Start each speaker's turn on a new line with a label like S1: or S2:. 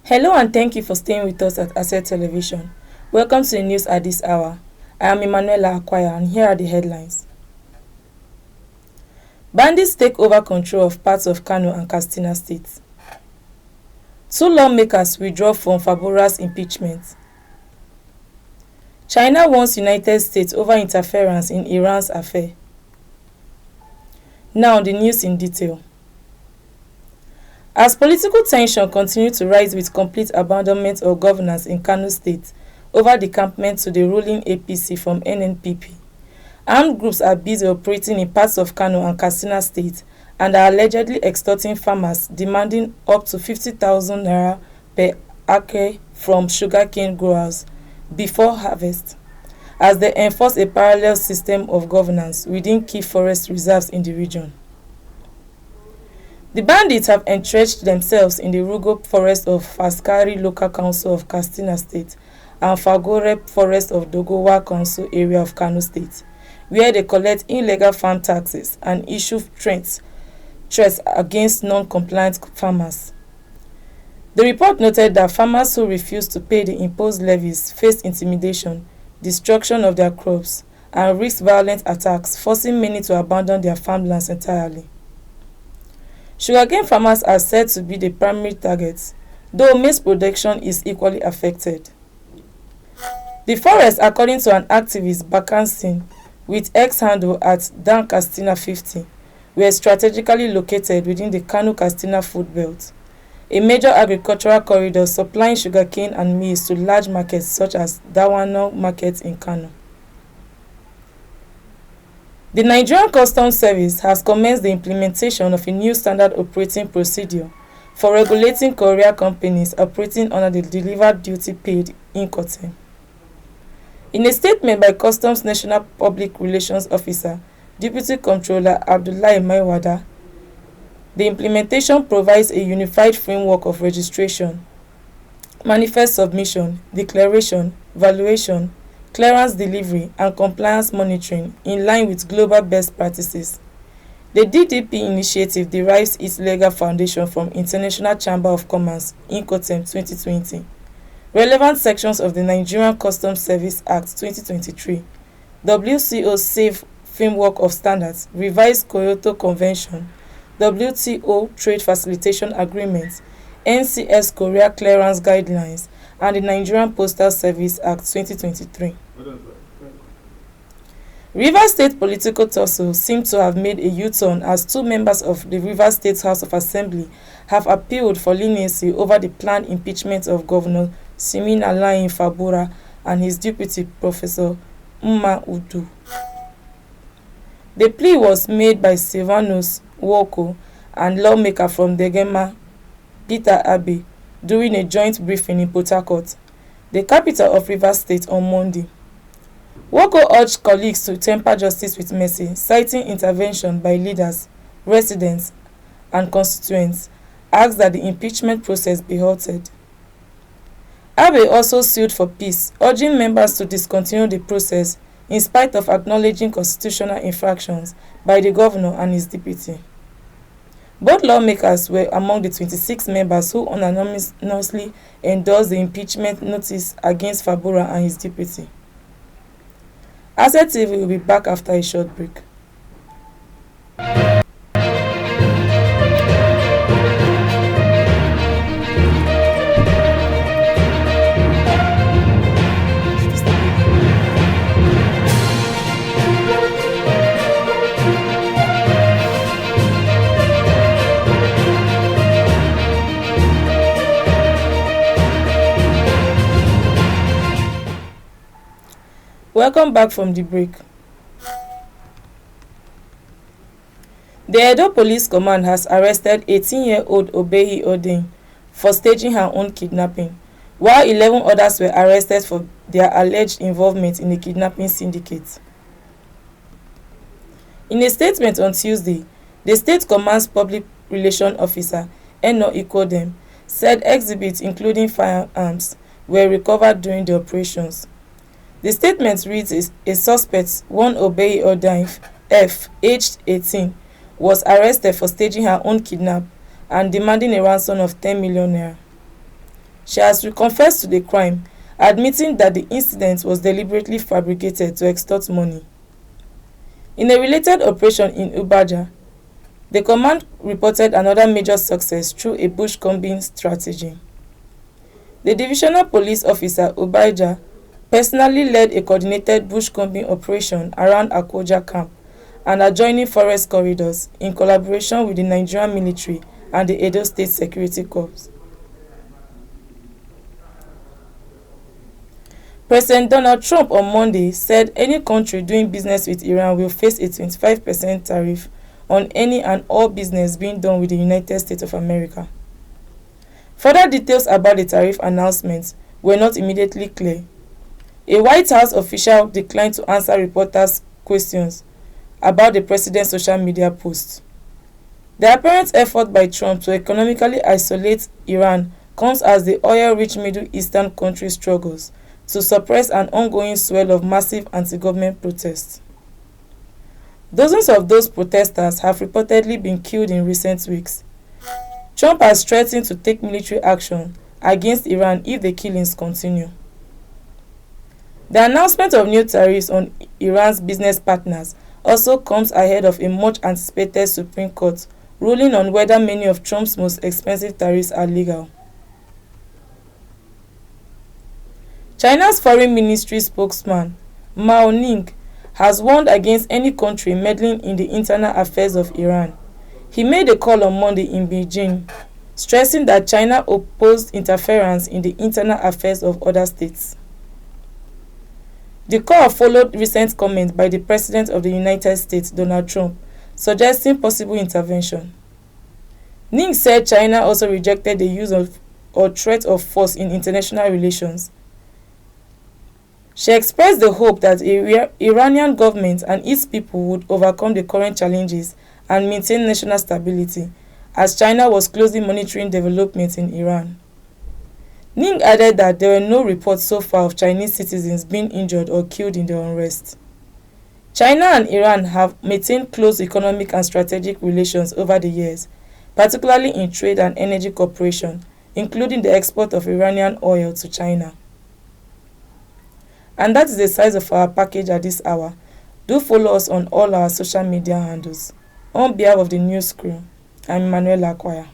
S1: Hello and thank you for staying with us at Asset Television. Welcome to the news at this hour. I am Emanuela Akwaya and here are the headlines. Bandits take over control of parts of Kano and Katsina states. Two lawmakers withdraw from Fabura's impeachment. China warns United States over interference in Iran's affair. Now the news in detail. As political tension continues to rise with complete abandonment of governance in Kano State over decampment to the ruling APC from NNPP, armed groups are busy operating in parts of Kano and Katsina State and are allegedly extorting farmers, demanding up to 50,000 naira per acre from sugarcane growers before harvest, as they enforce a parallel system of governance within key forest reserves in the region. The bandits have entrenched themselves in the Rugo Forest of Faskari Local Council of Katsina State and Fagore Forest of Dogowa Council area of Kano State, where they collect illegal farm taxes and issue threats against non-compliant farmers. The report noted that farmers who refuse to pay the imposed levies face intimidation, destruction of their crops, and risk violent attacks, forcing many to abandon their farmlands entirely. Sugarcane farmers are said to be the primary targets, though maize production is equally affected. The forest, according to an activist, Bakansin, with X-handle at Dan Katsina 50, were strategically located within the Kano-Katsina food belt, a major agricultural corridor supplying sugarcane and maize to large markets such as Dawanau market in Kano. The Nigerian Customs Service has commenced the implementation of a new standard operating procedure for regulating courier companies operating under the Delivered Duty Paid Incoterm. In a statement by Customs National Public Relations Officer, Deputy Comptroller Abdullahi Maiwada, the implementation provides a unified framework of registration, manifest submission, declaration, valuation, clearance delivery, and compliance monitoring in line with global best practices. The DDP initiative derives its legal foundation from International Chamber of Commerce Incoterm 2020, relevant sections of the Nigerian Customs Service Act 2023, WCO Safe Framework of Standards, Revised Kyoto Convention, WTO Trade Facilitation Agreement, NCS Korea Clearance Guidelines, and the Nigerian Postal Service Act 2023. Rivers State political tussle seemed to have made a U-turn as two members of the Rivers State House of Assembly have appealed for leniency over the planned impeachment of Governor Siminalayi Fabura and his deputy, Professor Umma Udu. The plea was made by Silvanus Woko and lawmaker from Degema, Peter Abe, during a joint briefing in Port Harcourt, the capital of Rivers State, on Monday. Woko urged colleagues to temper justice with mercy, citing intervention by leaders, residents, and constituents, asked that the impeachment process be halted. Abe also sued for peace, urging members to discontinue the process in spite of acknowledging constitutional infractions by the governor and his deputy. Both lawmakers were among the 26 members who unanimously endorsed the impeachment notice against Fabura and his deputy. Asset TV will be back after a short break. Welcome back from the break. The Edo Police Command has arrested 18-year-old Obehi Odin for staging her own kidnapping, while 11 others were arrested for their alleged involvement in a kidnapping syndicate. In a statement on Tuesday, the State Command's Public Relations Officer, Eno Ikodem, said exhibits including firearms were recovered during the operations. The statement reads a suspect, one Obehi Odin F, aged 18, was arrested for staging her own kidnap and demanding a ransom of 10 million naira. She has confessed to the crime, admitting that the incident was deliberately fabricated to extort money. In a related operation in Ubaja, the command reported another major success through a bush-combing strategy. The divisional police officer Ubaja personally led a coordinated bush-combing operation around Akoja camp and adjoining forest corridors in collaboration with the Nigerian military and the Edo State Security Corps. President Donald Trump on Monday said any country doing business with Iran will face a 25% tariff on any and all business being done with the United States of America. Further details about the tariff announcement were not immediately clear. A White House official declined to answer reporters' questions about the president's social media post. The apparent effort by Trump to economically isolate Iran comes as the oil-rich Middle Eastern country struggles to suppress an ongoing swell of massive anti-government protests. Dozens of those protesters have reportedly been killed in recent weeks. Trump has threatened to take military action against Iran if the killings continue. The announcement of new tariffs on Iran's business partners also comes ahead of a much-anticipated Supreme Court ruling on whether many of Trump's most expensive tariffs are legal. China's foreign ministry spokesman, Mao Ning, has warned against any country meddling in the internal affairs of Iran. He made a call on Monday in Beijing, stressing that China opposed interference in the internal affairs of other states. The call followed recent comments by the President of the United States, Donald Trump, suggesting possible intervention. Ning said China also rejected the use of or threat of force in international relations. She expressed the hope that the Iranian government and its people would overcome the current challenges and maintain national stability, as China was closely monitoring developments in Iran. Ning added that there were no reports so far of Chinese citizens being injured or killed in the unrest. China and Iran have maintained close economic and strategic relations over the years, particularly in trade and energy cooperation, including the export of Iranian oil to China. And that is the size of our package at this hour. Do follow us on all our social media handles. On behalf of the news crew, I'm Emmanuel Akwaya.